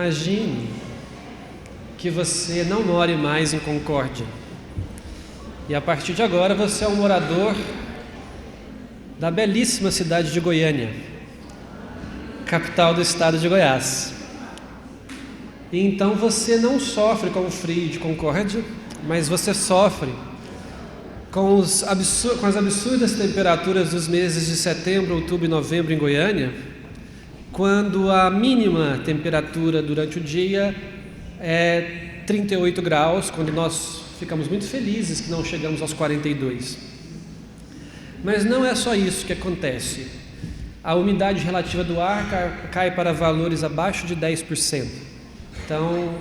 Imagine que você não more mais em Concórdia. E a partir de agora você é um morador da belíssima cidade de Goiânia, capital do estado de Goiás. E então você não sofre com o frio de Concórdia, mas você sofre com as absurdas temperaturas dos meses de setembro, outubro e novembro em Goiânia, quando a mínima temperatura durante o dia é 38 graus, quando nós ficamos muito felizes que não chegamos aos 42. Mas não é só isso que acontece. A umidade relativa do ar cai para valores abaixo de 10%. Então,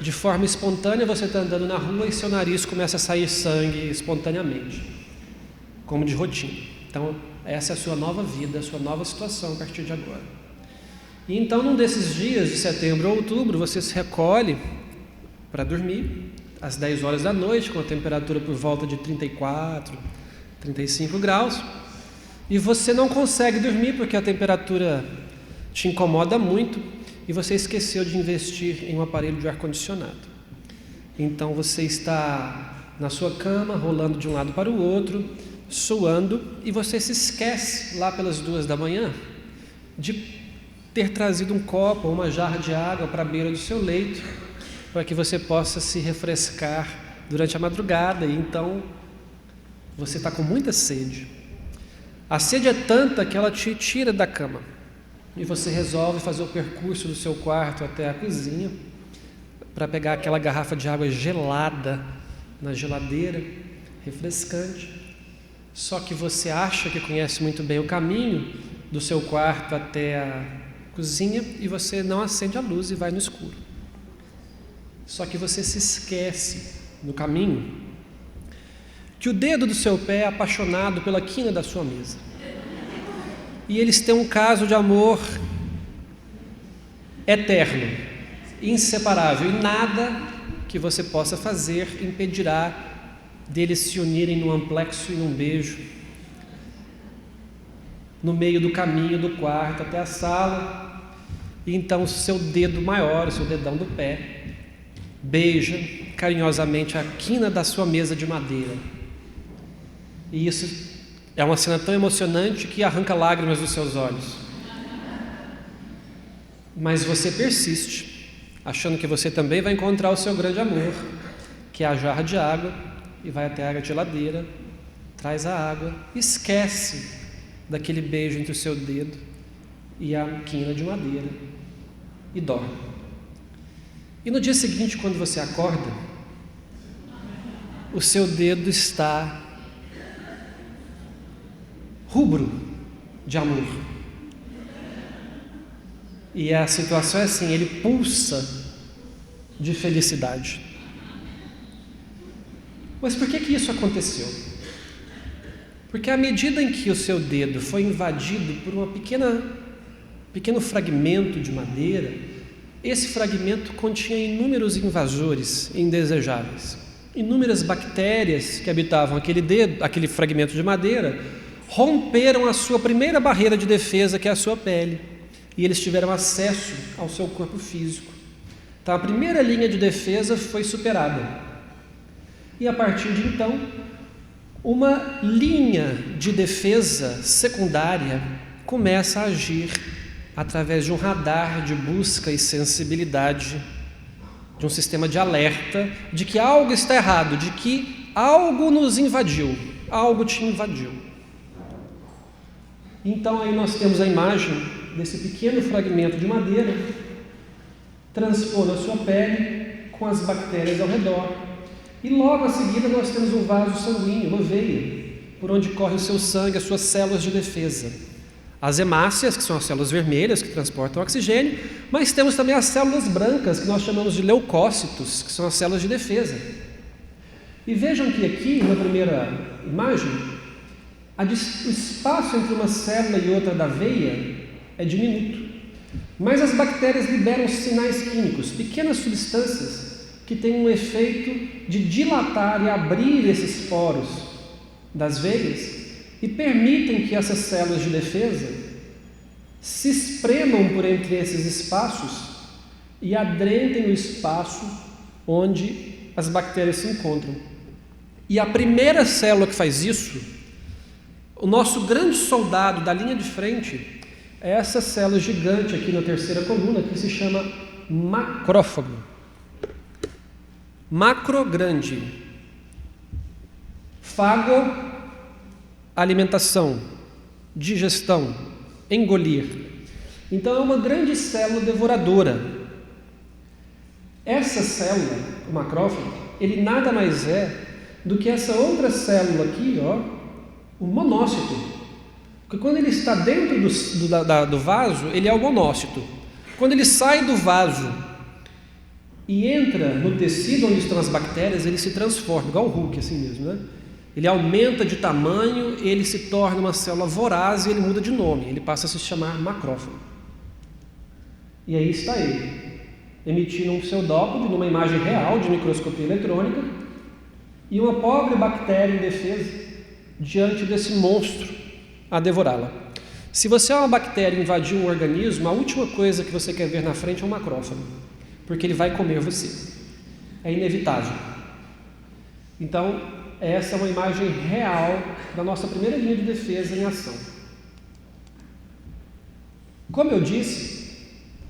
de forma espontânea, você está andando na rua e seu nariz começa a sair sangue espontaneamente, como de rotina. Então, essa é a sua nova vida, a sua nova situação a partir de agora. E então, num desses dias de setembro ou outubro, você se recolhe para dormir às 10 horas da noite, com a temperatura por volta de 34, 35 graus, e você não consegue dormir porque a temperatura te incomoda muito e você esqueceu de investir em um aparelho de ar-condicionado. Então você está na sua cama, rolando de um lado para o outro, suando, e você se esquece lá pelas 2 da manhã de ter trazido um copo ou uma jarra de água para a beira do seu leito, para que você possa se refrescar durante a madrugada. E então você está com muita sede. A sede é tanta que ela te tira da cama, e você resolve fazer o percurso do seu quarto até a cozinha para pegar aquela garrafa de água gelada na geladeira, refrescante. Só que você acha que conhece muito bem o caminho do seu quarto até a cozinha e você não acende a luz e vai no escuro. Só que você se esquece no caminho que o dedo do seu pé é apaixonado pela quina da sua mesa. E eles têm um caso de amor eterno, inseparável, e nada que você possa fazer impedirá deles se unirem num amplexo e num beijo no meio do caminho do quarto até a sala. E então o seu dedo maior, o seu dedão do pé, beija carinhosamente a quina da sua mesa de madeira. E isso é uma cena tão emocionante que arranca lágrimas dos seus olhos. Mas você persiste, achando que você também vai encontrar o seu grande amor, que é a jarra de água, e vai até a geladeira, traz a água, esquece daquele beijo entre o seu dedo e a quina de madeira e dorme. E no dia seguinte, quando você acorda, o seu dedo está rubro de amor. E a situação é assim, ele pulsa de felicidade. Mas por que isso aconteceu? Porque à medida em que o seu dedo foi invadido por uma pequeno fragmento de madeira, esse fragmento continha inúmeros invasores indesejáveis. Inúmeras bactérias que habitavam aquele fragmento de madeira, romperam a sua primeira barreira de defesa, que é a sua pele, e eles tiveram acesso ao seu corpo físico. Então a primeira linha de defesa foi superada. E a partir de então, uma linha de defesa secundária começa a agir através de um radar de busca e sensibilidade, de um sistema de alerta de que algo está errado, de que algo nos invadiu, algo te invadiu. Então aí nós temos a imagem desse pequeno fragmento de madeira transpondo a sua pele com as bactérias ao redor. E logo a seguida nós temos um vaso sanguíneo, uma veia, por onde corre o seu sangue, as suas células de defesa. As hemácias, que são as células vermelhas que transportam oxigênio, mas temos também as células brancas, que nós chamamos de leucócitos, que são as células de defesa. E vejam que aqui, na primeira imagem, o espaço entre uma célula e outra da veia é diminuto. Mas as bactérias liberam sinais químicos, pequenas substâncias, que têm um efeito de dilatar e abrir esses poros das veias e permitem que essas células de defesa se espremam por entre esses espaços e adrentem o espaço onde as bactérias se encontram. E a primeira célula que faz isso, o nosso grande soldado da linha de frente, é essa célula gigante aqui na terceira coluna, que se chama macrófago. Macro, grande. Fago, alimentação, digestão, engolir. Então é uma grande célula devoradora. Essa célula, o macrófago, ele nada mais é do que essa outra célula aqui, o monócito. Porque quando ele está dentro do vaso, ele é o monócito. Quando ele sai do vaso e entra no tecido onde estão as bactérias, ele se transforma, igual o Hulk, assim mesmo, né? Ele aumenta de tamanho, ele se torna uma célula voraz e ele muda de nome, ele passa a se chamar macrófago. E aí está ele, emitindo um pseudópode numa imagem real de microscopia eletrônica e uma pobre bactéria indefesa diante desse monstro a devorá-la. Se você é uma bactéria e invadir um organismo, a última coisa que você quer ver na frente é um macrófago, porque ele vai comer você. É inevitável. Então, essa é uma imagem real da nossa primeira linha de defesa em ação. Como eu disse,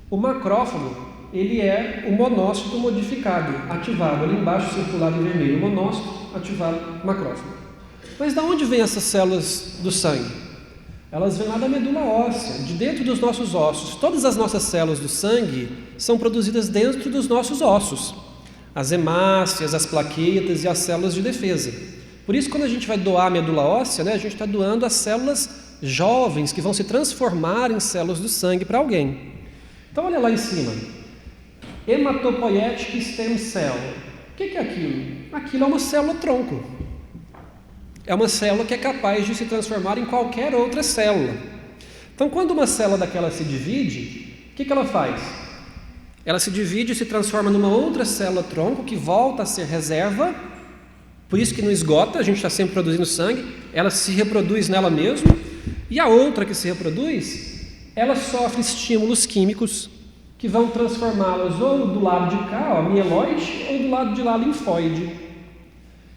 o macrófago, ele é o monócito modificado, ativado. Ali embaixo, circulado em vermelho, o monócito, ativado, macrófago. Mas de onde vêm essas células do sangue? Elas vêm lá da medula óssea, de dentro dos nossos ossos. Todas as nossas células do sangue são produzidas dentro dos nossos ossos. As hemácias, as plaquetas e as células de defesa. Por isso, quando a gente vai doar a medula óssea, a gente está doando as células jovens que vão se transformar em células do sangue para alguém. Então, olha lá em cima. Hematopoietic stem cell. O que é aquilo? Aquilo é uma célula-tronco. É uma célula que é capaz de se transformar em qualquer outra célula. Então, quando uma célula daquela se divide, o que ela faz? Ela se divide e se transforma numa outra célula-tronco que volta a ser reserva. Por isso que não esgota, a gente está sempre produzindo sangue. Ela se reproduz nela mesma. E a outra que se reproduz, ela sofre estímulos químicos que vão transformá-las ou do lado de cá, mieloide, ou do lado de lá, linfóide.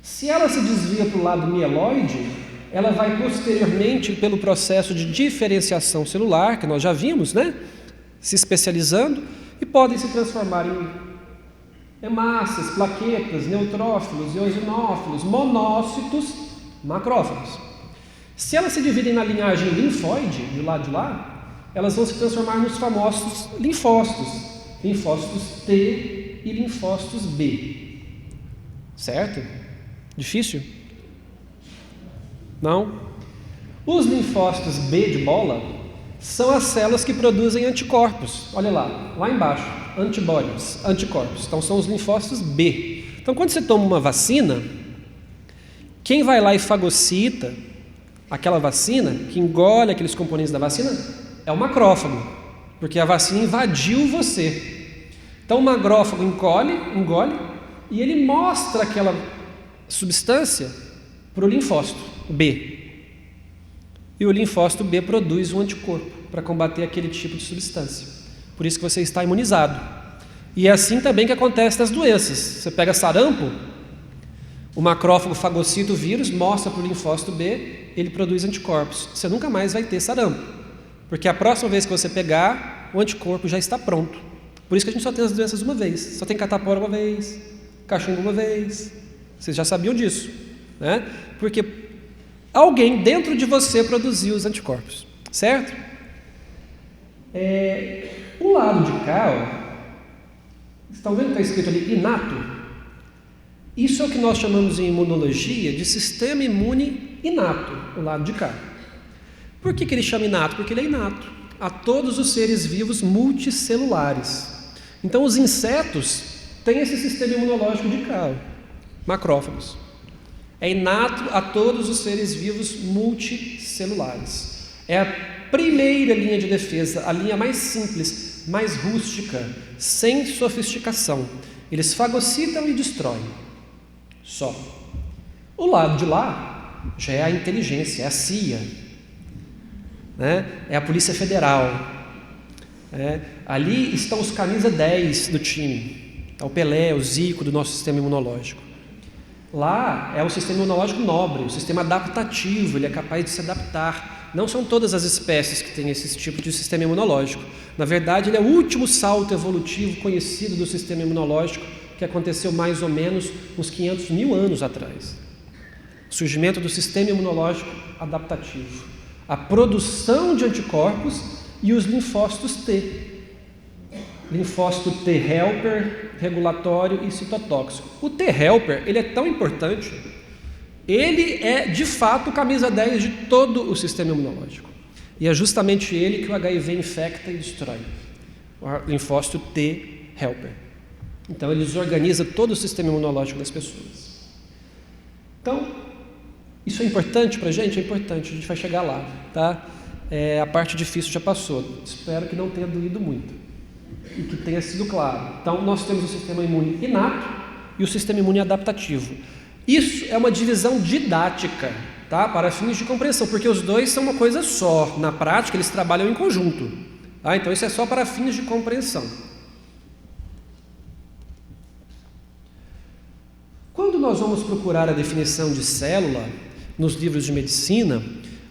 Se ela se desvia para o lado mieloide, ela vai posteriormente, pelo processo de diferenciação celular, que nós já vimos, se especializando, e podem se transformar em hemácias, plaquetas, neutrófilos, eosinófilos, monócitos, macrófagos. Se elas se dividem na linhagem linfóide, do lado de lá, elas vão se transformar nos famosos linfócitos, linfócitos T e linfócitos B. Certo? Difícil? Não? Os linfócitos B de bola são as células que produzem anticorpos. Olha lá embaixo, antibodies, anticorpos. Então são os linfócitos B. Então quando você toma uma vacina, quem vai lá e fagocita aquela vacina, que engole aqueles componentes da vacina, é o macrófago, porque a vacina invadiu você. Então o macrófago engole e ele mostra aquela substância para o linfócito B. E o linfócito B produz um anticorpo para combater aquele tipo de substância. Por isso que você está imunizado. E é assim também que acontece nas doenças. Você pega sarampo, o macrófago fagocita o vírus, mostra para o linfócito B, ele produz anticorpos. Você nunca mais vai ter sarampo, porque a próxima vez que você pegar, o anticorpo já está pronto. Por isso que a gente só tem as doenças uma vez. Só tem catapora uma vez, cachumba uma vez. Vocês já sabiam disso, Porque alguém dentro de você produziu os anticorpos, certo? O lado de cá, estão vendo que está escrito ali inato? Isso é o que nós chamamos em imunologia de sistema imune inato, o lado de cá. Por que ele chama inato? Porque ele é inato a todos os seres vivos multicelulares. Então os insetos têm esse sistema imunológico de cá, macrófagos. É inato a todos os seres vivos multicelulares. É a primeira linha de defesa, a linha mais simples, mais rústica, sem sofisticação. Eles fagocitam e destroem. Só. O lado de lá já é a inteligência, é a CIA, é a Polícia Federal, Ali estão os camisa 10 do time, o Pelé, o Zico do nosso sistema imunológico. Lá é o sistema imunológico nobre, o sistema adaptativo, ele é capaz de se adaptar. Não são todas as espécies que têm esse tipo de sistema imunológico. Na verdade, ele é o último salto evolutivo conhecido do sistema imunológico, que aconteceu mais ou menos uns 500 mil anos atrás. O surgimento do sistema imunológico adaptativo, a produção de anticorpos e os linfócitos T. Linfócito T helper, regulatório e citotóxico. O T helper, ele é tão importante, ele é de fato o camisa 10 de todo o sistema imunológico. E é justamente ele que o HIV infecta e destrói, o linfócito T helper. Então ele desorganiza todo o sistema imunológico das pessoas. Então, isso é importante para a gente? É importante, a gente vai chegar lá, tá? A parte difícil já passou, espero que não tenha doído muito e que tenha sido claro. Então, nós temos o sistema imune inato e o sistema imune adaptativo. Isso é uma divisão didática, tá? Para fins de compreensão, porque os dois são uma coisa só. Na prática, eles trabalham em conjunto, tá? Então, isso é só para fins de compreensão. Quando nós vamos procurar a definição de célula nos livros de medicina,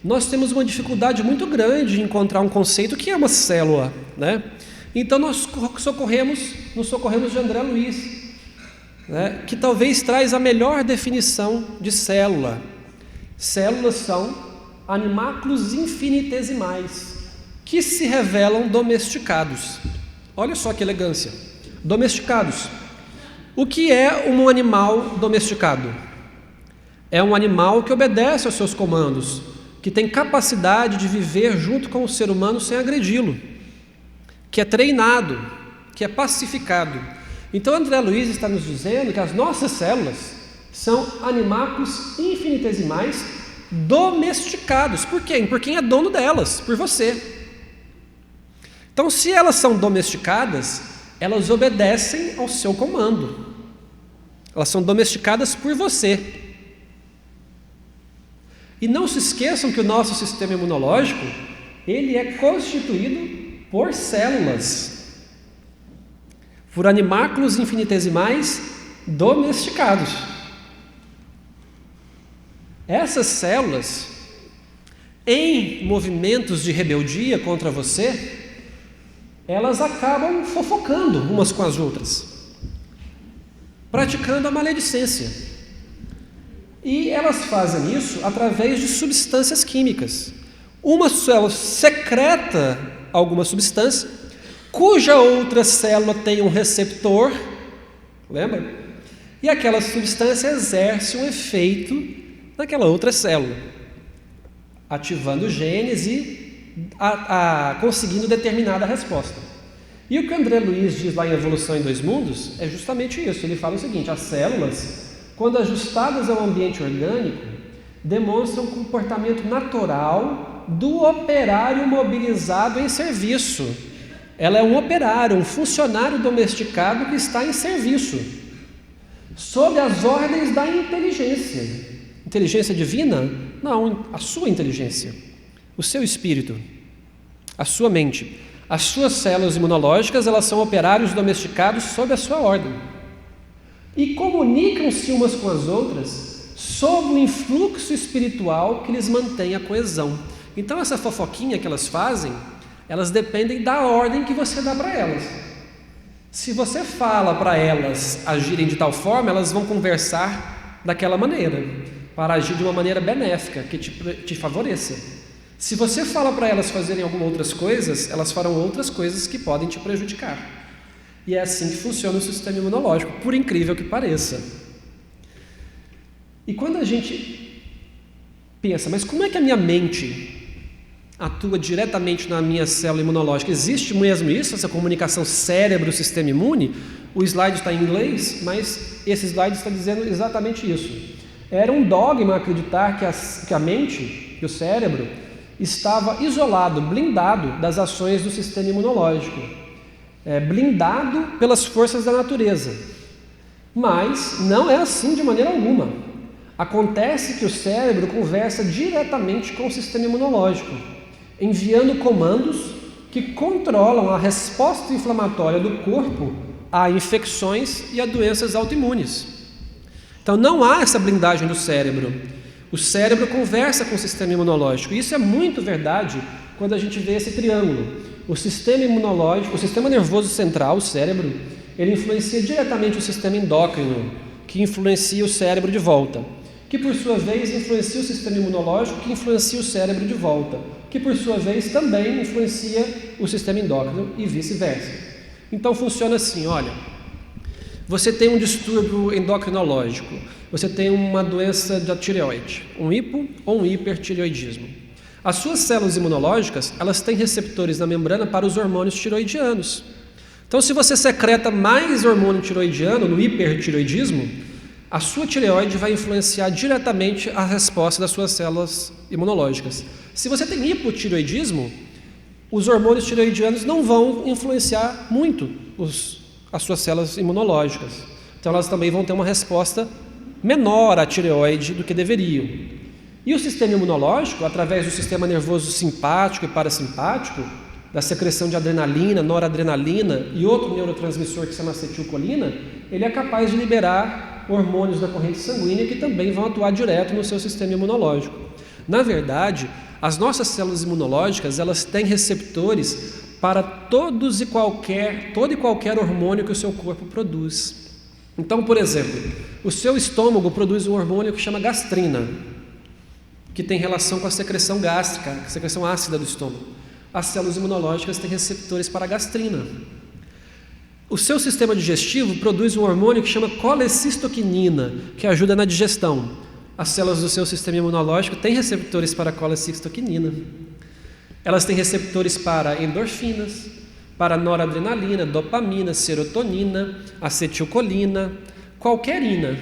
nós temos uma dificuldade muito grande em encontrar um conceito que é uma célula, né? Então nós nos socorremos de André Luiz, né? Que talvez traz a melhor definição de célula. Células são animáculos infinitesimais que se revelam domesticados. Olha só que elegância. Domesticados. O que é um animal domesticado? É um animal que obedece aos seus comandos, que tem capacidade de viver junto com o ser humano sem agredi-lo, que é treinado, que é pacificado. Então André Luiz está nos dizendo que as nossas células são animáculos infinitesimais domesticados. Por quem? Por quem é dono delas, por você. Então, se elas são domesticadas, elas obedecem ao seu comando. Elas são domesticadas por você. E não se esqueçam que o nosso sistema imunológico, ele é constituído por células, por animáculos infinitesimais domesticados. Essas células, em movimentos de rebeldia contra você, elas acabam fofocando umas com as outras, praticando a maledicência. E elas fazem isso através de substâncias químicas. Uma célula secreta alguma substância, cuja outra célula tem um receptor, lembra? E aquela substância exerce um efeito naquela outra célula, ativando genes e conseguindo determinada resposta. E o que André Luiz diz lá em Evolução em Dois Mundos é justamente isso. Ele fala o seguinte: as células, quando ajustadas ao ambiente orgânico, demonstram um comportamento natural do operário mobilizado em serviço. Ela é um operário, um funcionário domesticado que está em serviço, sob as ordens da inteligência. Inteligência divina? Não, a sua inteligência, o seu espírito, a sua mente. As suas células imunológicas, elas são operários domesticados sob a sua ordem e comunicam-se umas com as outras sob o influxo espiritual que lhes mantém a coesão. Então essa fofoquinha que elas fazem, elas dependem da ordem que você dá para elas. Se você fala para elas agirem de tal forma, elas vão conversar daquela maneira, para agir de uma maneira benéfica, que te favoreça. Se você fala para elas fazerem algumas outras coisas, elas farão outras coisas que podem te prejudicar. E é assim que funciona o sistema imunológico, por incrível que pareça. E quando a gente pensa, mas como é que a minha mente atua diretamente na minha célula imunológica? Existe mesmo isso, essa comunicação cérebro-sistema imune? O slide está em inglês, mas esse slide está dizendo exatamente isso. Era um dogma acreditar que a mente, que o cérebro, estava isolado, blindado das ações do sistema imunológico, blindado pelas forças da natureza. Mas não é assim de maneira alguma. Acontece que o cérebro conversa diretamente com o sistema imunológico, enviando comandos que controlam a resposta inflamatória do corpo a infecções e a doenças autoimunes. Então não há essa blindagem do cérebro. O cérebro conversa com o sistema imunológico. E isso é muito verdade quando a gente vê esse triângulo. O sistema imunológico, o sistema nervoso central, o cérebro, ele influencia diretamente o sistema endócrino, que influencia o cérebro de volta, que por sua vez influencia o sistema imunológico, que influencia o cérebro de volta, que por sua vez também influencia o sistema endócrino e vice-versa. Então funciona assim, olha, você tem um distúrbio endocrinológico, você tem uma doença da tireoide, um hipo ou um hipertireoidismo. As suas células imunológicas, elas têm receptores na membrana para os hormônios tireoidianos. Então, se você secreta mais hormônio tireoidiano no hipertireoidismo, a sua tireoide vai influenciar diretamente a resposta das suas células imunológicas. Se você tem hipotireoidismo, os hormônios tireoidianos não vão influenciar muito as suas células imunológicas. Então, elas também vão ter uma resposta menor à tireoide do que deveriam. E o sistema imunológico, através do sistema nervoso simpático e parasimpático, da secreção de adrenalina, noradrenalina e outro neurotransmissor que se chama acetilcolina, ele é capaz de liberar hormônios da corrente sanguínea que também vão atuar direto no seu sistema imunológico. Na verdade, as nossas células imunológicas, elas têm receptores para todo e qualquer hormônio que o seu corpo produz. Então, por exemplo, o seu estômago produz um hormônio que chama gastrina, que tem relação com a secreção gástrica, a secreção ácida do estômago. As células imunológicas têm receptores para a gastrina. O seu sistema digestivo produz um hormônio que chama colecistoquinina, que ajuda na digestão. As células do seu sistema imunológico têm receptores para a colecistoquinina. Elas têm receptores para endorfinas, para noradrenalina, dopamina, serotonina, acetilcolina, qualquer ina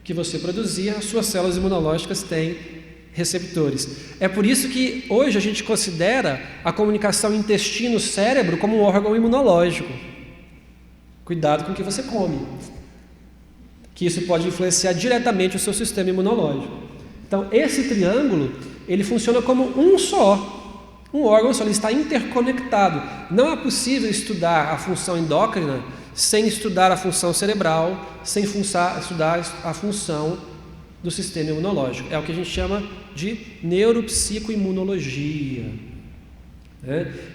que você produzir, as suas células imunológicas têm receptores. É por isso que hoje a gente considera a comunicação intestino-cérebro como um órgão imunológico. Cuidado com o que você come, que isso pode influenciar diretamente o seu sistema imunológico. Então, esse triângulo, ele funciona como um órgão só, ele está interconectado. Não é possível estudar a função endócrina sem estudar a função cerebral, sem estudar a função do sistema imunológico. É o que a gente chama de neuropsicoimunologia.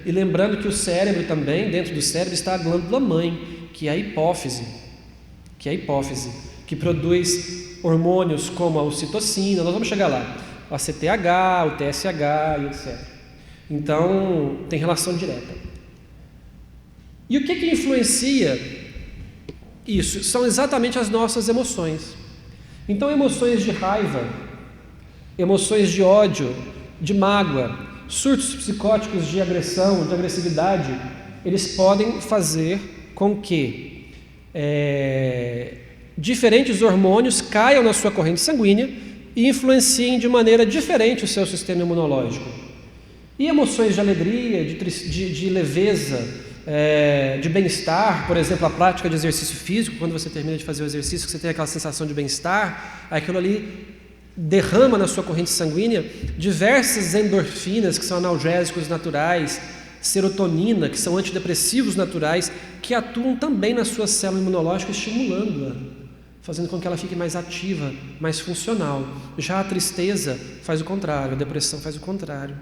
E lembrando que o cérebro também, dentro do cérebro, está a glândula-mãe, que é a hipófise, que produz hormônios como a ocitocina, nós vamos chegar lá, o ACTH, o TSH e etc. Então, tem relação direta. E o que influencia isso? São exatamente as nossas emoções. Então, emoções de raiva, emoções de ódio, de mágoa, surtos psicóticos de agressão, de agressividade, eles podem fazer com que diferentes hormônios caiam na sua corrente sanguínea e influenciem de maneira diferente o seu sistema imunológico. E emoções de alegria, de leveza, de bem-estar, por exemplo, a prática de exercício físico, quando você termina de fazer o exercício, você tem aquela sensação de bem-estar, aquilo ali derrama na sua corrente sanguínea diversas endorfinas, que são analgésicos naturais, serotonina, que são antidepressivos naturais, que atuam também na sua célula imunológica, estimulando-a, fazendo com que ela fique mais ativa, mais funcional. Já a tristeza faz o contrário, a depressão faz o contrário.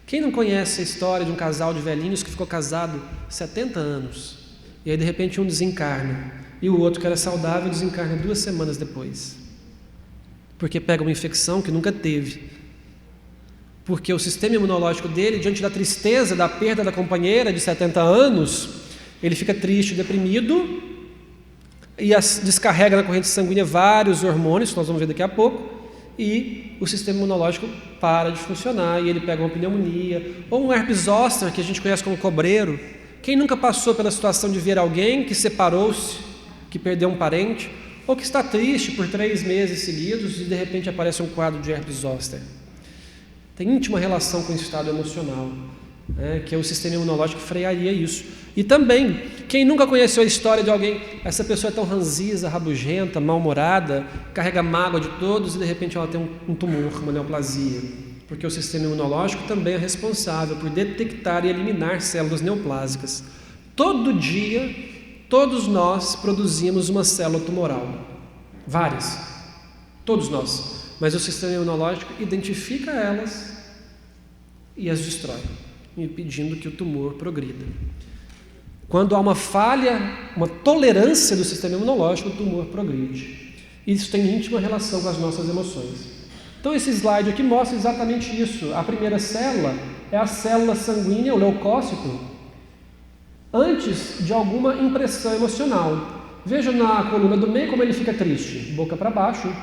Quem não conhece a história de um casal de velhinhos que ficou casado 70 anos, e aí de repente um desencarna, e o outro que era saudável desencarna 2 semanas depois, porque pega uma infecção que nunca teve, porque o sistema imunológico dele, diante da tristeza, da perda da companheira de 70 anos, ele fica triste, deprimido, e descarrega na corrente sanguínea vários hormônios, que nós vamos ver daqui a pouco, e o sistema imunológico para de funcionar, e ele pega uma pneumonia, ou um herpes zoster, que a gente conhece como cobreiro. Quem nunca passou pela situação de ver alguém que separou-se, que perdeu um parente, ou que está triste por 3 meses seguidos, e de repente aparece um quadro de herpes zoster? Tem íntima relação com o estado emocional, que o sistema imunológico frearia isso. E também, quem nunca conheceu a história de alguém, essa pessoa é tão ranziza, rabugenta, mal-humorada, carrega mágoa de todos e de repente ela tem um tumor, uma neoplasia, porque o sistema imunológico também é responsável por detectar e eliminar células neoplásicas. Todo dia, todos nós produzimos uma célula tumoral. Várias. Todos nós. Mas o sistema imunológico identifica elas e as destrói, impedindo que o tumor progrida. Quando há uma falha, uma tolerância do sistema imunológico, o tumor progride. Isso tem íntima relação com as nossas emoções. Então esse slide aqui mostra exatamente isso. A primeira célula é a célula sanguínea, o leucócito, antes de alguma impressão emocional. Veja na coluna do meio como ele fica triste, boca para baixo,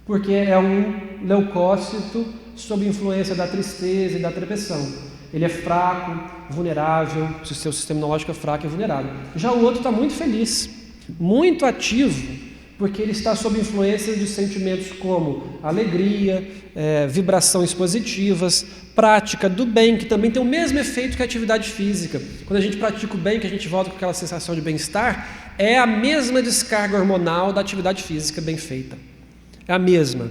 porque é um leucócito sob influência da tristeza e da depressão. Ele é fraco, vulnerável, o seu sistema imunológico é fraco e vulnerável. Já o outro está muito feliz, muito ativo, porque ele está sob influência de sentimentos como alegria, vibrações positivas, prática do bem, que também tem o mesmo efeito que a atividade física. Quando a gente pratica o bem, que a gente volta com aquela sensação de bem-estar, é a mesma descarga hormonal da atividade física bem feita. É a mesma.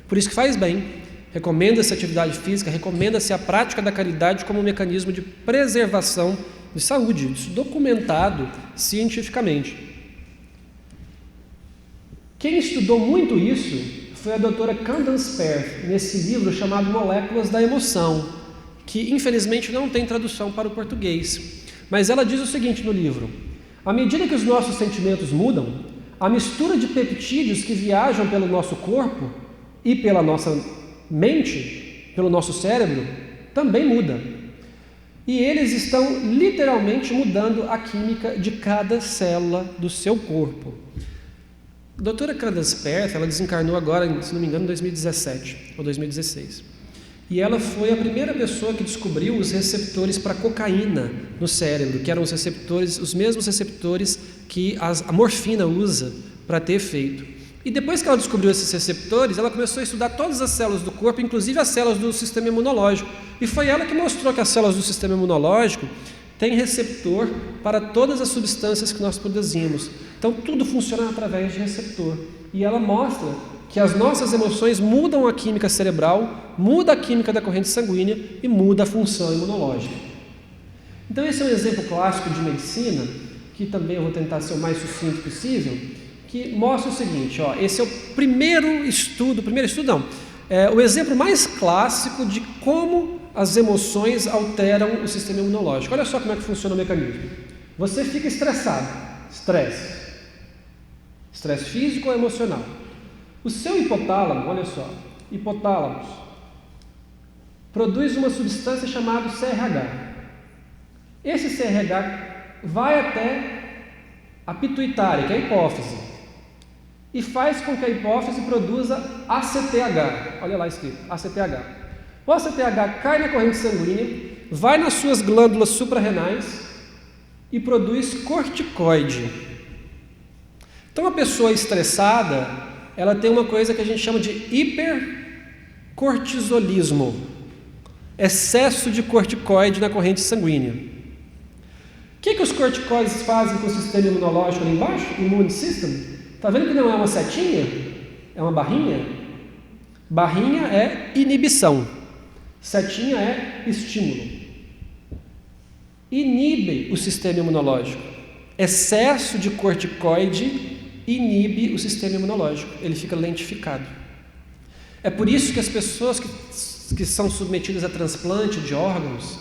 Por isso que faz bem. Recomenda-se a atividade física, recomenda-se a prática da caridade como um mecanismo de preservação de saúde, isso documentado cientificamente. Quem estudou muito isso foi a doutora Candace Pert, nesse livro chamado Moléculas da Emoção, que infelizmente não tem tradução para o português. Mas ela diz o seguinte no livro: à medida que os nossos sentimentos mudam, a mistura de peptídeos que viajam pelo nosso corpo e pela nossa mente, pelo nosso cérebro, também muda. E eles estão literalmente mudando a química de cada célula do seu corpo. A doutora Candace Pert, ela desencarnou agora, se não me engano, em 2017 ou 2016. E ela foi a primeira pessoa que descobriu os receptores para cocaína no cérebro, que eram os receptores, os mesmos receptores que a morfina usa para ter efeito. E depois que ela descobriu esses receptores, ela começou a estudar todas as células do corpo, inclusive as células do sistema imunológico. E foi ela que mostrou que as células do sistema imunológico têm receptor para todas as substâncias que nós produzimos. Então tudo funciona através de receptor. E ela mostra que as nossas emoções mudam a química cerebral, muda a química da corrente sanguínea e muda a função imunológica. Então esse é um exemplo clássico de medicina, que também eu vou tentar ser o mais sucinto possível, que mostra o seguinte, esse é o primeiro estudo não, o exemplo mais clássico de como as emoções alteram o sistema imunológico. Olha só como é que funciona o mecanismo. Você fica estressado, estresse físico ou emocional. O seu hipotálamo, olha só, hipotálamos, produz uma substância chamada CRH. Esse CRH vai até a pituitária, que é a hipófise, e faz com que a hipófise produza ACTH. Olha lá escrito, ACTH. O ACTH cai na corrente sanguínea, vai nas suas glândulas suprarrenais e produz corticoide. Então, a pessoa estressada, ela tem uma coisa que a gente chama de hipercortisolismo, excesso de corticoide na corrente sanguínea. O que os corticoides fazem com o sistema imunológico ali embaixo? Immune System. Está vendo que não é uma setinha? É uma barrinha? Barrinha é inibição. Setinha é estímulo. Inibe o sistema imunológico. Excesso de corticoide inibe o sistema imunológico. Ele fica lentificado. É por isso que as pessoas que são submetidas a transplante de órgãos,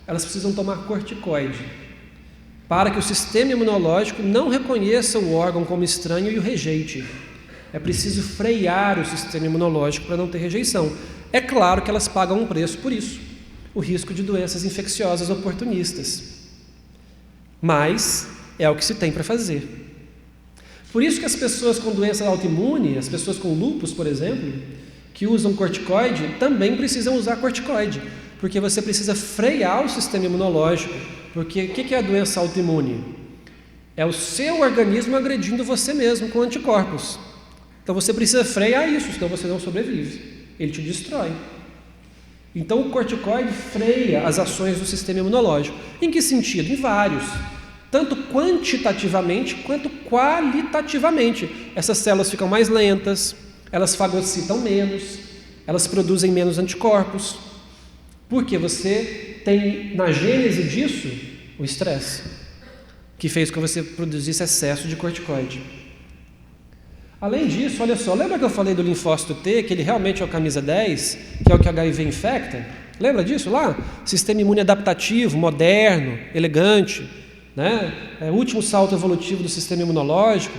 elas precisam tomar corticoide, para que o sistema imunológico não reconheça o órgão como estranho e o rejeite. É preciso frear o sistema imunológico para não ter rejeição. É claro que elas pagam um preço por isso, o risco de doenças infecciosas oportunistas. Mas é o que se tem para fazer. Por isso que as pessoas com doença autoimune, as pessoas com lúpus, por exemplo, que usam corticoide, também precisam usar corticoide, porque você precisa frear o sistema imunológico. Porque o que é a doença autoimune? É o seu organismo agredindo você mesmo com anticorpos. Então você precisa frear isso, senão você não sobrevive. Ele te destrói. Então o corticoide freia as ações do sistema imunológico. Em que sentido? Em vários. Tanto quantitativamente quanto qualitativamente. Essas células ficam mais lentas, elas fagocitam menos, elas produzem menos anticorpos, porque você tem na gênese disso o estresse, que fez com que você produzisse excesso de corticoide. Além disso, olha só, lembra que eu falei do linfócito T, que ele realmente é o camisa 10, que é o que o HIV infecta? Lembra disso lá? Sistema imune adaptativo, moderno, elegante, né? É o último salto evolutivo do sistema imunológico.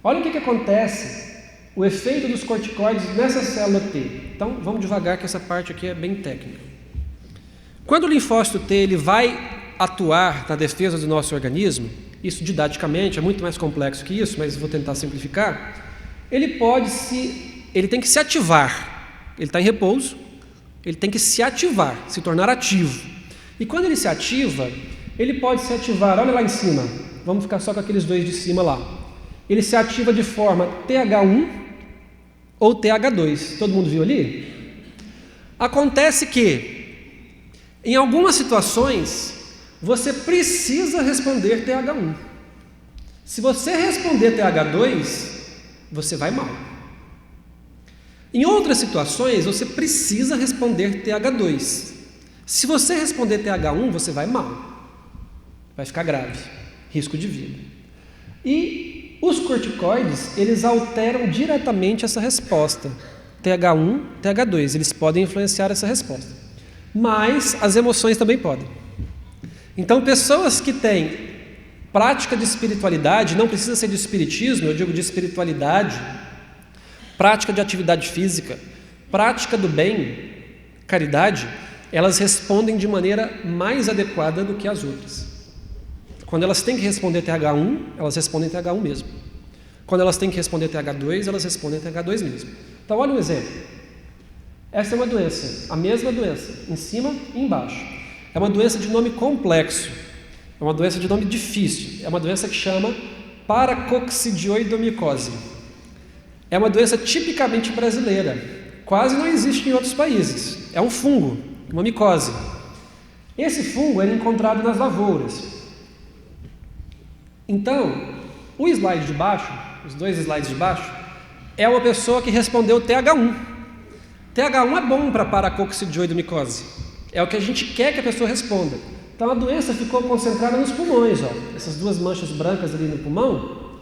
Olha o que acontece, o efeito dos corticoides nessa célula T. Então, vamos devagar, que essa parte aqui é bem técnica. Quando o linfócito T ele vai atuar na defesa do nosso organismo, isso didaticamente é muito mais complexo que isso, mas vou tentar simplificar, ele tem que se ativar, ele está em repouso, ele tem que se ativar, se tornar ativo. E quando ele se ativa, ele pode se ativar, olha lá em cima, vamos ficar só com aqueles dois de cima lá. Ele se ativa de forma TH1 ou TH2, todo mundo viu ali? Acontece que, em algumas situações, você precisa responder TH1. Se você responder TH2, você vai mal. Em outras situações, você precisa responder TH2. Se você responder TH1, você vai mal. Vai ficar grave, risco de vida. E os corticoides, eles alteram diretamente essa resposta. TH1, TH2, eles podem influenciar essa resposta. Mas as emoções também podem. Então, pessoas que têm prática de espiritualidade, não precisa ser de espiritismo, eu digo de espiritualidade, prática de atividade física, prática do bem, caridade, elas respondem de maneira mais adequada do que as outras. Quando elas têm que responder TH1, elas respondem TH1 mesmo. Quando elas têm que responder TH2, elas respondem TH2 mesmo. Então, olha um exemplo. Essa é uma doença, a mesma doença, em cima e embaixo. É uma doença de nome complexo, é uma doença de nome difícil, é uma doença que chama paracoccidioidomicose. É uma doença tipicamente brasileira, quase não existe em outros países. É um fungo, uma micose. Esse fungo é encontrado nas lavouras. Então, o slide de baixo, os dois slides de baixo, é uma pessoa que respondeu TH1. TH1 é bom para paracoccidioidomicose. É o que a gente quer que a pessoa responda. Então a doença ficou concentrada nos pulmões, ó. Essas duas manchas brancas ali no pulmão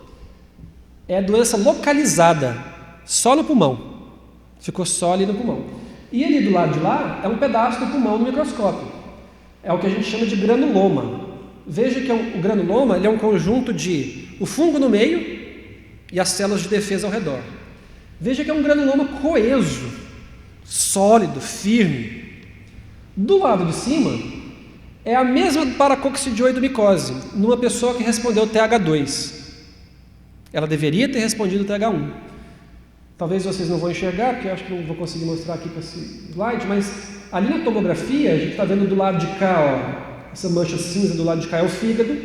é doença localizada, só no pulmão. Ficou só ali no pulmão. E ali do lado de lá é um pedaço do pulmão no microscópio. É o que a gente chama de granuloma. Veja que o granuloma ele é um conjunto de o fungo no meio e as células de defesa ao redor. Veja que é um granuloma coeso, sólido, firme. Do lado de cima é a mesma paracoccidioidomicose, numa pessoa que respondeu TH2. Ela deveria ter respondido TH1. Talvez vocês não vão enxergar, porque eu acho que não vou conseguir mostrar aqui com esse slide, mas ali na tomografia a gente está vendo do lado de cá, ó, essa mancha cinza do lado de cá é o fígado,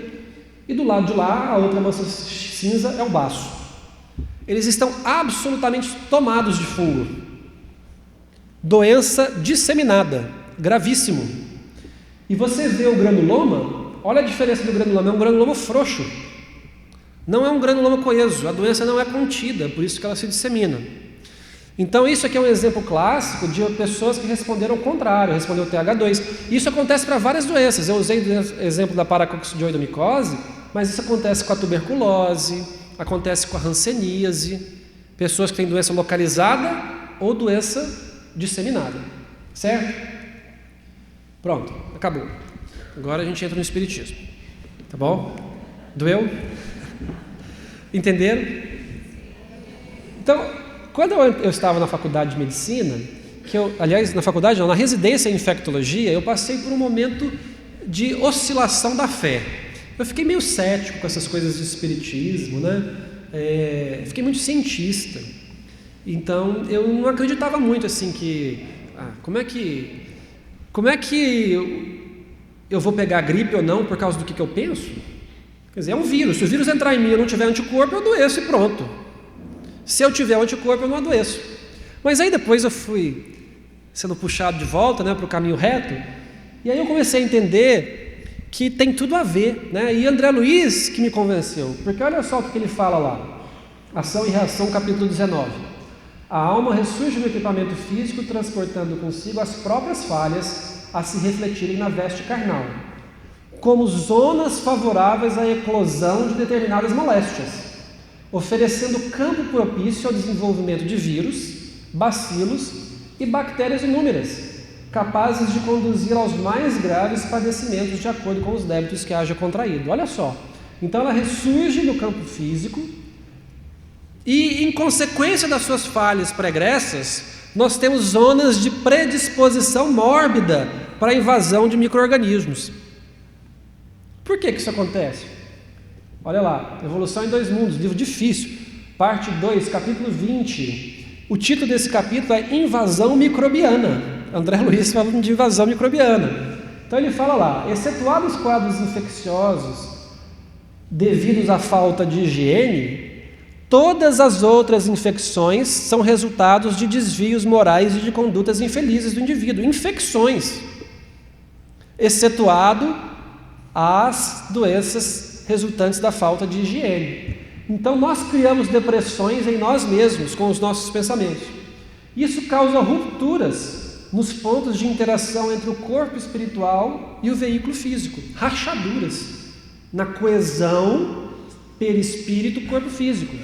e do lado de lá a outra mancha cinza é o baço. Eles estão absolutamente tomados de fungo. Doença disseminada, gravíssimo. E você vê o granuloma, olha a diferença do granuloma, é um granuloma frouxo. Não é um granuloma coeso, a doença não é contida, por isso que ela se dissemina. Então isso aqui é um exemplo clássico de pessoas que responderam ao contrário, respondeu TH2. Isso acontece para várias doenças. Eu usei o exemplo da paracoccidioidomicose, mas isso acontece com a tuberculose, acontece com a hanseníase, pessoas que têm doença localizada ou doença disseminada. Certo? Pronto, acabou. Agora a gente entra no espiritismo. Tá bom? Doeu? Entenderam? Então, quando eu estava na faculdade de medicina, aliás, na faculdade não, na residência em infectologia, eu passei por um momento de oscilação da fé. Eu fiquei meio cético com essas coisas de espiritismo, né? Fiquei muito cientista. Então, eu não acreditava muito assim que... como é que eu vou pegar gripe ou não por causa do que eu penso? Quer dizer, é um vírus. Se o vírus entrar em mim e eu não tiver anticorpo, eu adoeço e pronto. Se eu tiver anticorpo, eu não adoeço. Mas aí depois eu fui sendo puxado de volta, né, para o caminho reto, e aí eu comecei a entender que tem tudo a ver, né? E André Luiz que me convenceu, porque olha só o que ele fala lá, Ação e Reação, capítulo 19. A alma ressurge no equipamento físico, transportando consigo as próprias falhas a se refletirem na veste carnal, como zonas favoráveis à eclosão de determinadas moléstias, oferecendo campo propício ao desenvolvimento de vírus, bacilos e bactérias inúmeras, capazes de conduzir aos mais graves padecimentos de acordo com os débitos que haja contraído. Olha só, então ela ressurge no campo físico e, em consequência das suas falhas pregressas, nós temos zonas de predisposição mórbida para a invasão de micro-organismos. Por que isso acontece? Olha lá, Evolução em Dois Mundos, livro difícil, parte 2, capítulo 20. O título desse capítulo é Invasão Microbiana. André Luiz falando de invasão microbiana. Então ele fala lá, excetuados os quadros infecciosos devidos à falta de higiene, todas as outras infecções são resultados de desvios morais e de condutas infelizes do indivíduo. Infecções, excetuado as doenças resultantes da falta de higiene. Então nós criamos depressões em nós mesmos com os nossos pensamentos. Isso causa rupturas nos pontos de interação entre o corpo espiritual e o veículo físico, rachaduras na coesão perispírito-corpo físico.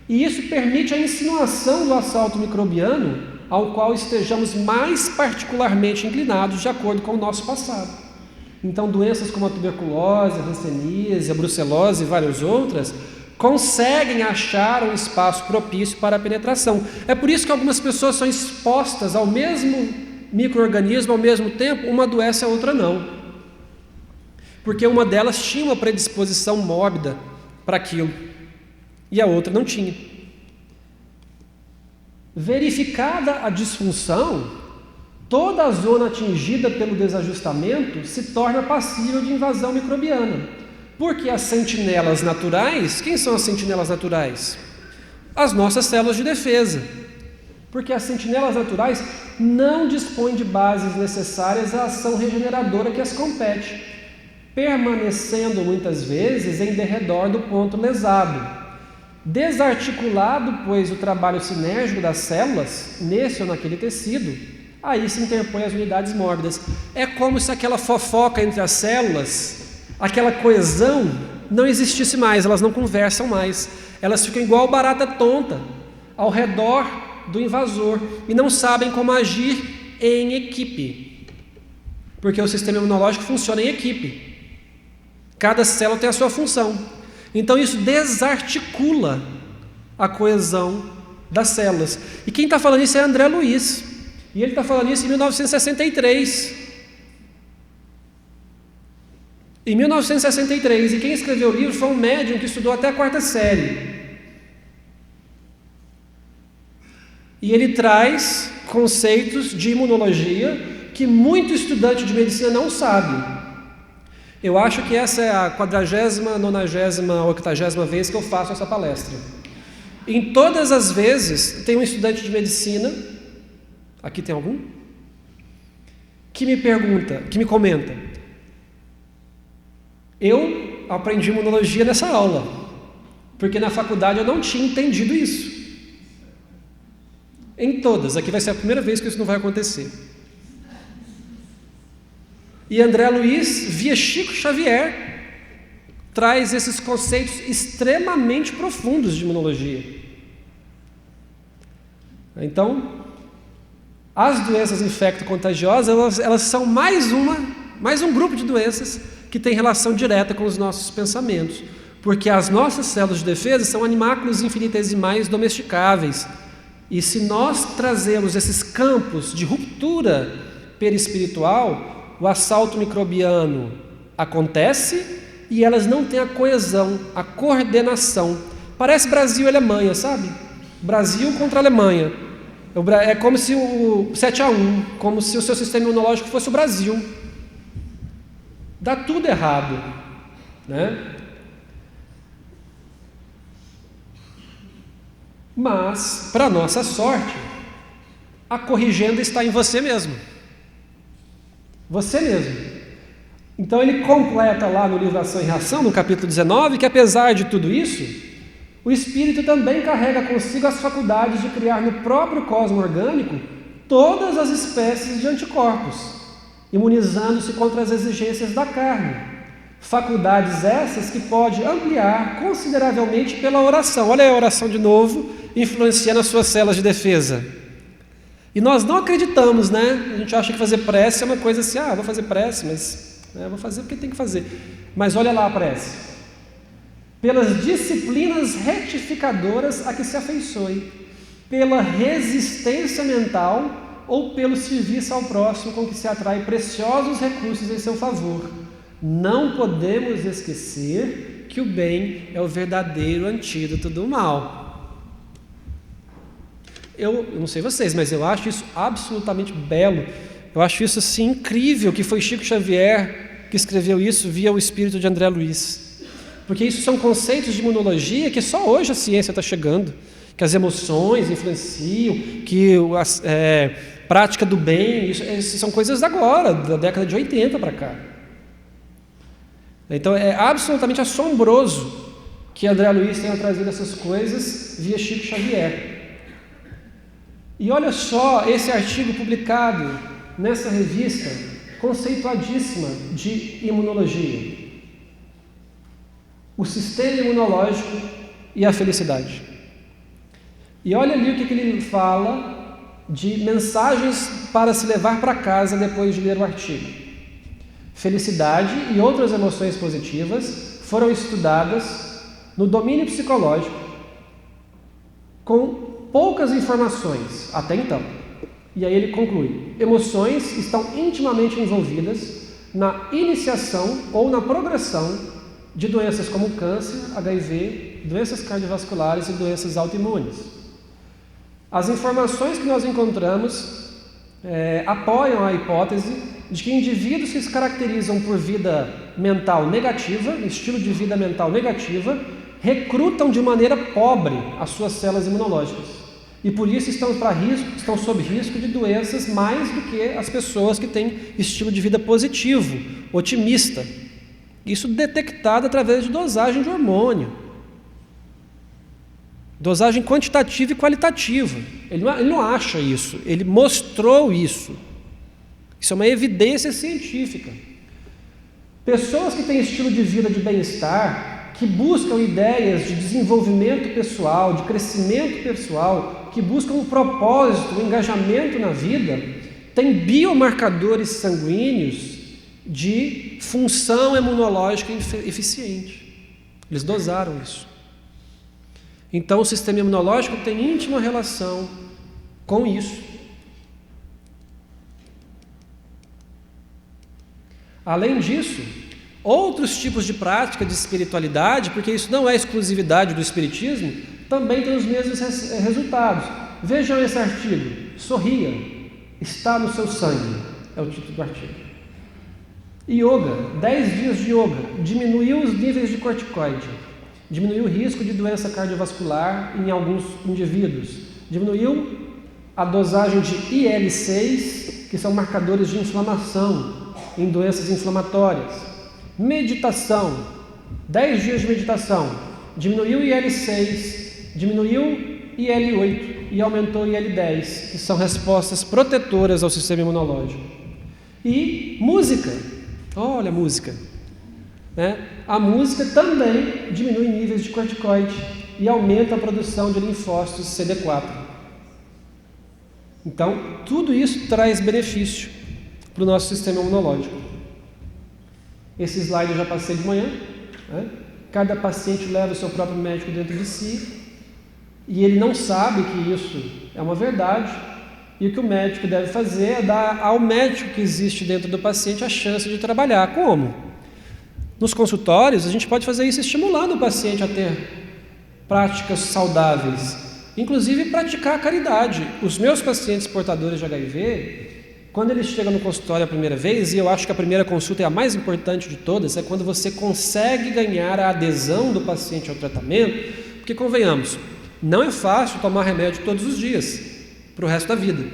E isso permite a insinuação do assalto microbiano ao qual estejamos mais particularmente inclinados de acordo com o nosso passado. Então doenças como a tuberculose, a hanseníase, a brucelose e várias outras conseguem achar um espaço propício para a penetração. É por isso que algumas pessoas são expostas ao mesmo micro-organismo ao mesmo tempo, uma adoece, a outra não. Porque uma delas tinha uma predisposição mórbida para aquilo e a outra não tinha. Verificada a disfunção, toda a zona atingida pelo desajustamento se torna passível de invasão microbiana. Porque as sentinelas naturais, quem são as sentinelas naturais? As nossas células de defesa. Porque as sentinelas naturais não dispõem de bases necessárias à ação regeneradora que as compete, permanecendo muitas vezes em derredor do ponto lesado. Desarticulado, pois, o trabalho sinérgico das células, nesse ou naquele tecido, aí se interpõem as unidades mórbidas. É como se aquela fofoca entre as células, aquela coesão, não existisse mais, elas não conversam mais. Elas ficam igual barata tonta, ao redor do invasor, e não sabem como agir em equipe. Porque o sistema imunológico funciona em equipe. Cada célula tem a sua função. Então isso desarticula a coesão das células. E quem está falando isso é André Luiz. E ele está falando isso em 1963. Em 1963. E quem escreveu o livro foi um médium que estudou até a 4ª série. E ele traz conceitos de imunologia que muito estudante de medicina não sabe. Eu acho que essa é a 40ª, 90ª, 80ª vez que eu faço essa palestra. Em todas as vezes, tem um estudante de medicina, aqui tem algum? Que me pergunta, que me comenta: eu aprendi imunologia nessa aula, porque na faculdade eu não tinha entendido isso. Em todas, aqui vai ser a primeira vez que isso não vai acontecer. E André Luiz, via Chico Xavier, traz esses conceitos extremamente profundos de imunologia. Então, as doenças infecto-contagiosas, elas são mais um grupo de doenças que tem relação direta com os nossos pensamentos, porque as nossas células de defesa são animáculos infinitesimais domesticáveis. E se nós trazemos esses campos de ruptura perispiritual, o assalto microbiano acontece e elas não têm a coesão, a coordenação. Parece Brasil e Alemanha, sabe? Brasil contra a Alemanha. É como se o 7-1, como se o seu sistema imunológico fosse o Brasil. Dá tudo errado, né? Mas, para nossa sorte, a corrigenda está em você mesmo. Você mesmo. Então ele completa lá no livro Ação e Reação, no capítulo 19, que apesar de tudo isso, o espírito também carrega consigo as faculdades de criar no próprio cosmo orgânico todas as espécies de anticorpos, imunizando-se contra as exigências da carne. Faculdades essas que pode ampliar consideravelmente pela oração. Olha a oração de novo, influenciando as suas células de defesa. E nós não acreditamos, né? A gente acha que fazer prece é uma coisa assim, vou fazer prece, mas vou fazer porque tem que fazer. Mas olha lá a prece. Pelas disciplinas retificadoras a que se afeiçoe, pela resistência mental ou pelo serviço ao próximo com que se atrai preciosos recursos em seu favor. Não podemos esquecer que o bem é o verdadeiro antídoto do mal. Eu não sei vocês, mas eu acho isso absolutamente belo. Eu acho isso assim incrível, que foi Chico Xavier que escreveu isso via o espírito de André Luiz. Porque isso são conceitos de imunologia que só hoje a ciência está chegando. Que as emoções influenciam, que a prática do bem, isso são coisas agora, da década de 80 para cá. Então é absolutamente assombroso que André Luiz tenha trazido essas coisas via Chico Xavier. E olha só esse artigo publicado nessa revista conceituadíssima de imunologia. O sistema imunológico e a felicidade. E olha ali o que ele fala de mensagens para se levar para casa depois de ler o artigo. Felicidade e outras emoções positivas foram estudadas no domínio psicológico com poucas informações até então. E aí ele conclui: emoções estão intimamente envolvidas na iniciação ou na progressão de doenças como câncer, HIV, doenças cardiovasculares e doenças autoimunes. As informações que nós encontramos apoiam a hipótese de que indivíduos que se caracterizam por vida mental negativa, estilo de vida mental negativa, recrutam de maneira pobre as suas células imunológicas. E por isso estão sob risco de doenças mais do que as pessoas que têm estilo de vida positivo, otimista. Isso detectado através de dosagem de hormônio. Dosagem quantitativa e qualitativa. Ele não acha isso, ele mostrou isso. Isso é uma evidência científica. Pessoas que têm estilo de vida de bem-estar, que buscam ideias de desenvolvimento pessoal, de crescimento pessoal, que buscam um propósito, um engajamento na vida, têm biomarcadores sanguíneos de função imunológica eficiente. Eles dosaram isso. Então o sistema imunológico tem íntima relação com isso. Além disso, outros tipos de prática de espiritualidade, porque isso não é exclusividade do espiritismo, também têm os mesmos resultados. Vejam esse artigo. Sorria, está no seu sangue, é o título do artigo. Yoga, 10 dias de yoga, diminuiu os níveis de corticoide, diminuiu o risco de doença cardiovascular em alguns indivíduos, diminuiu a dosagem de IL-6, que são marcadores de inflamação em doenças inflamatórias. Meditação, 10 dias de meditação, diminuiu o IL-6, diminuiu IL-8 e aumentou o IL-10, que são respostas protetoras ao sistema imunológico. E música, olha a música, né? A música também diminui níveis de corticoide e aumenta a produção de linfócitos CD4. Então, tudo isso traz benefício para o nosso sistema imunológico. Esse slide eu já passei de manhã, né? Cada paciente leva o seu próprio médico dentro de si e ele não sabe que isso é uma verdade, e o que o médico deve fazer é dar ao médico que existe dentro do paciente a chance de trabalhar. Como? Nos consultórios, a gente pode fazer isso estimulando o paciente a ter práticas saudáveis, inclusive praticar a caridade. Os meus pacientes portadores de HIV, quando eles chegam no consultório a primeira vez, e eu acho que a primeira consulta é a mais importante de todas, é quando você consegue ganhar a adesão do paciente ao tratamento, porque convenhamos, não é fácil tomar remédio todos os dias, para o resto da vida.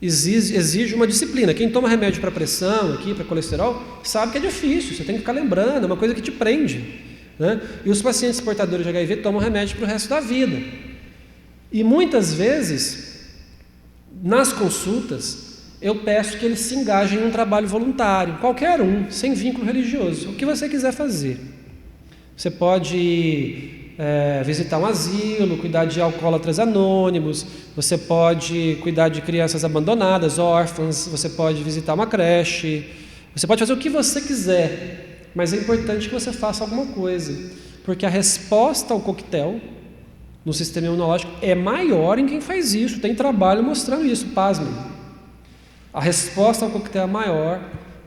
Exige uma disciplina. Quem toma remédio para pressão, aqui, para colesterol, sabe que é difícil, você tem que ficar lembrando, é uma coisa que te prende. né? E os pacientes portadores de HIV tomam remédio para o resto da vida. E muitas vezes, nas consultas, eu peço que eles se engajem em um trabalho voluntário, qualquer um, sem vínculo religioso, o que você quiser fazer. Você pode visitar um asilo, cuidar de alcoólatras anônimos, você pode cuidar de crianças abandonadas, órfãs, você pode visitar uma creche, você pode fazer o que você quiser, mas é importante que você faça alguma coisa, porque a resposta ao coquetel no sistema imunológico é maior em quem faz isso, tem trabalho mostrando isso, pasmem. A resposta ao coquetel é maior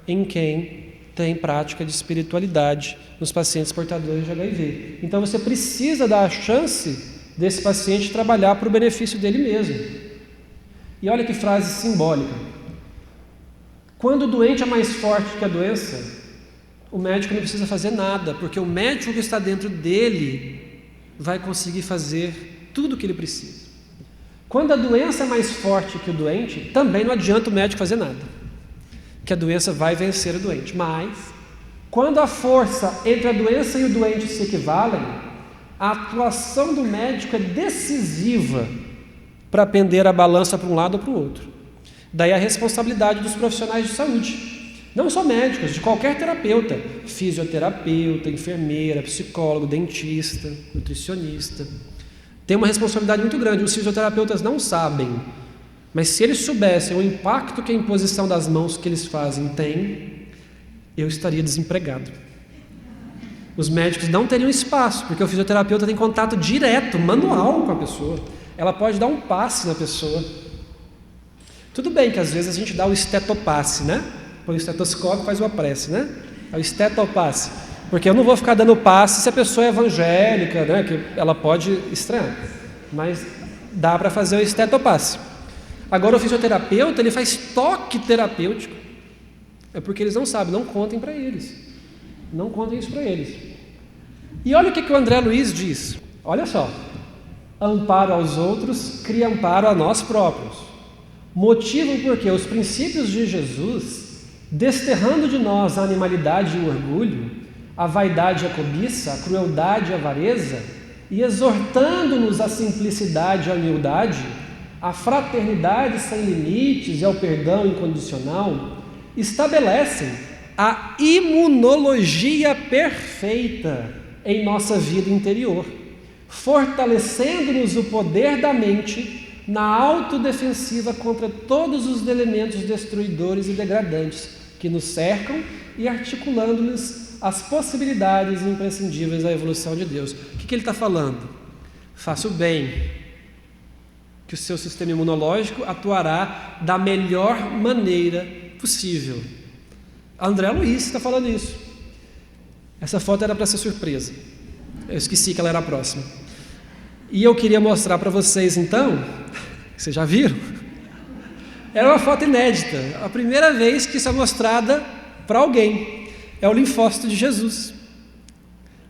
em quem tem prática de espiritualidade nos pacientes portadores de HIV. Então você precisa dar a chance desse paciente trabalhar para o benefício dele mesmo. E olha que frase simbólica. Quando o doente é mais forte que a doença, o médico não precisa fazer nada, porque o médico que está dentro dele vai conseguir fazer tudo o que ele precisa. Quando a doença é mais forte que o doente, também não adianta o médico fazer nada, que a doença vai vencer o doente. Mas, quando a força entre a doença e o doente se equivalem, a atuação do médico é decisiva para pender a balança para um lado ou para o outro. Daí a responsabilidade dos profissionais de saúde, não só médicos, de qualquer terapeuta, fisioterapeuta, enfermeira, psicólogo, dentista, nutricionista. Tem uma responsabilidade muito grande. Os fisioterapeutas não sabem, mas se eles soubessem o impacto que a imposição das mãos que eles fazem tem, eu estaria desempregado. Os médicos não teriam espaço, porque o fisioterapeuta tem contato direto, manual com a pessoa. Ela pode dar um passe na pessoa. Tudo bem que às vezes a gente dá o estetopasse, né? Põe o estetoscópio e faz uma prece, né? É o estetopasse. Porque eu não vou ficar dando passe se a pessoa é evangélica, né? Que ela pode estranhar. Mas dá para fazer o estetopasse. Agora o fisioterapeuta, ele faz toque terapêutico. É porque eles não sabem, não contem para eles. Não contem isso para eles. E olha o que o André Luiz diz. Olha só. Amparo aos outros, cria amparo a nós próprios. Motivo porque os princípios de Jesus, desterrando de nós a animalidade e o orgulho, a vaidade e a cobiça, a crueldade e a avareza, e exortando-nos à simplicidade e à humildade, à fraternidade sem limites e ao perdão incondicional, estabelecem a imunologia perfeita em nossa vida interior, fortalecendo-nos o poder da mente na autodefensiva contra todos os elementos destruidores e degradantes que nos cercam e articulando-lhes as possibilidades imprescindíveis da evolução de Deus. O que ele está falando? Faça o bem, que o seu sistema imunológico atuará da melhor maneira possível. André Luiz está falando isso. Essa foto era para ser surpresa. Eu esqueci que ela era a próxima. E eu queria mostrar para vocês então, vocês já viram? Era uma foto inédita, a primeira vez que isso é mostrada para alguém. É o linfócito de Jesus.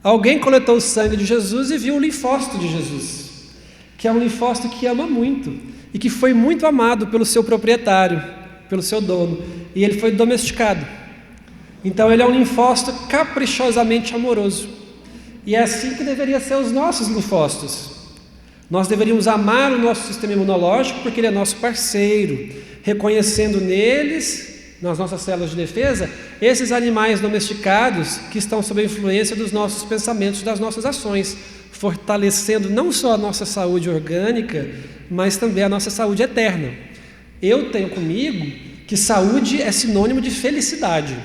Alguém coletou o sangue de Jesus e viu o linfócito de Jesus, que é um linfócito que ama muito e que foi muito amado pelo seu proprietário, pelo seu dono, e ele foi domesticado. Então ele é um linfócito caprichosamente amoroso. E é assim que deveria ser os nossos linfócitos. Nós deveríamos amar o nosso sistema imunológico porque ele é nosso parceiro, reconhecendo neles, nas nossas células de defesa, esses animais domesticados que estão sob a influência dos nossos pensamentos, das nossas ações, fortalecendo não só a nossa saúde orgânica, mas também a nossa saúde eterna. Eu tenho comigo que saúde é sinônimo de felicidade.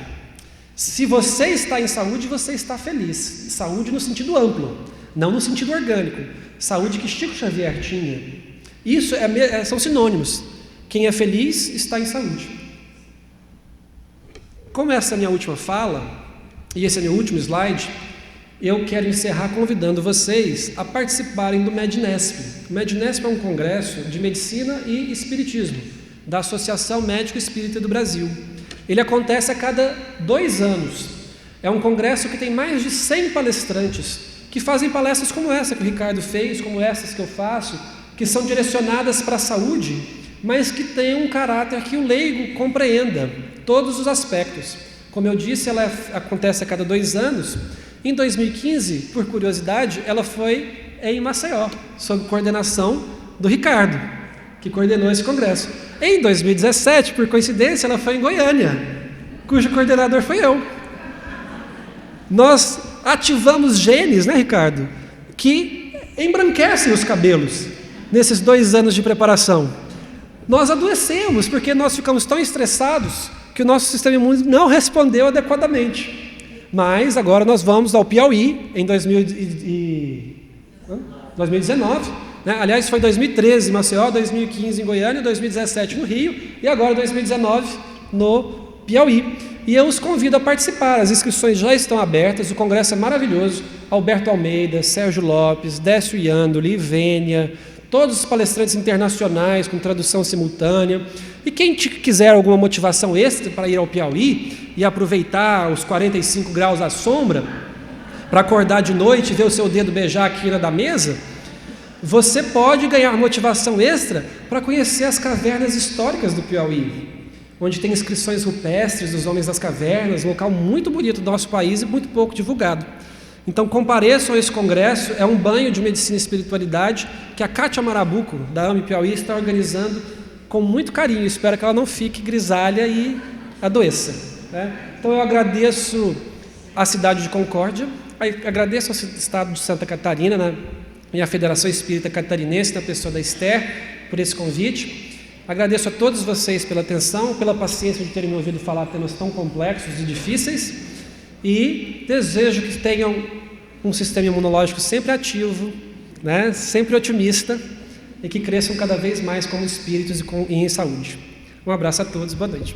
Se você está em saúde, você está feliz. Saúde no sentido amplo, não no sentido orgânico. Saúde que Chico Xavier tinha. Isso são sinônimos. Quem é feliz está em saúde. Como essa é a minha última fala, e esse é o meu último slide, eu quero encerrar convidando vocês a participarem do MEDNESP. O MEDNESP é um congresso de medicina e espiritismo, da Associação Médico Espírita do Brasil. Ele acontece a cada 2 anos. É um congresso que tem mais de 100 palestrantes, que fazem palestras como essa que o Ricardo fez, como essas que eu faço, que são direcionadas para a saúde, mas que têm um caráter que o leigo compreenda todos os aspectos. Como eu disse, ela acontece a cada 2 anos, Em 2015, por curiosidade, ela foi em Maceió, sob coordenação do Ricardo, que coordenou esse congresso. Em 2017, por coincidência, ela foi em Goiânia, cujo coordenador foi eu. Nós ativamos genes, né, Ricardo, que embranquecem os cabelos nesses 2 anos de preparação. Nós adoecemos porque nós ficamos tão estressados que o nosso sistema imune não respondeu adequadamente. Mas agora nós vamos ao Piauí em 2019, né? Aliás, foi 2013 em Maceió, 2015 em Goiânia, 2017 no Rio e agora 2019 no Piauí. E eu os convido a participar, as inscrições já estão abertas, o congresso é maravilhoso. Alberto Almeida, Sérgio Lopes, Décio Iandoli, Ivênia, todos os palestrantes internacionais com tradução simultânea. E quem quiser alguma motivação extra para ir ao Piauí e aproveitar os 45 graus à sombra, para acordar de noite e ver o seu dedo beijar a quina da mesa, você pode ganhar motivação extra para conhecer as cavernas históricas do Piauí, onde tem inscrições rupestres dos homens das cavernas, um local muito bonito do nosso país e muito pouco divulgado. Então compareçam a esse congresso, é um banho de medicina e espiritualidade que a Kátia Marabuco, da AME Piauí, está organizando com muito carinho. Espero que ela não fique grisalha e adoeça, né? Então eu agradeço à cidade de Concórdia, agradeço ao estado de Santa Catarina, né, e à Federação Espírita Catarinense, na pessoa da Esther, por esse convite. Agradeço a todos vocês pela atenção, pela paciência de terem me ouvido falar temas tão complexos e difíceis, e desejo que tenham um sistema imunológico sempre ativo, né, sempre otimista, e que cresçam cada vez mais como espíritos e em saúde. Um abraço a todos, boa noite.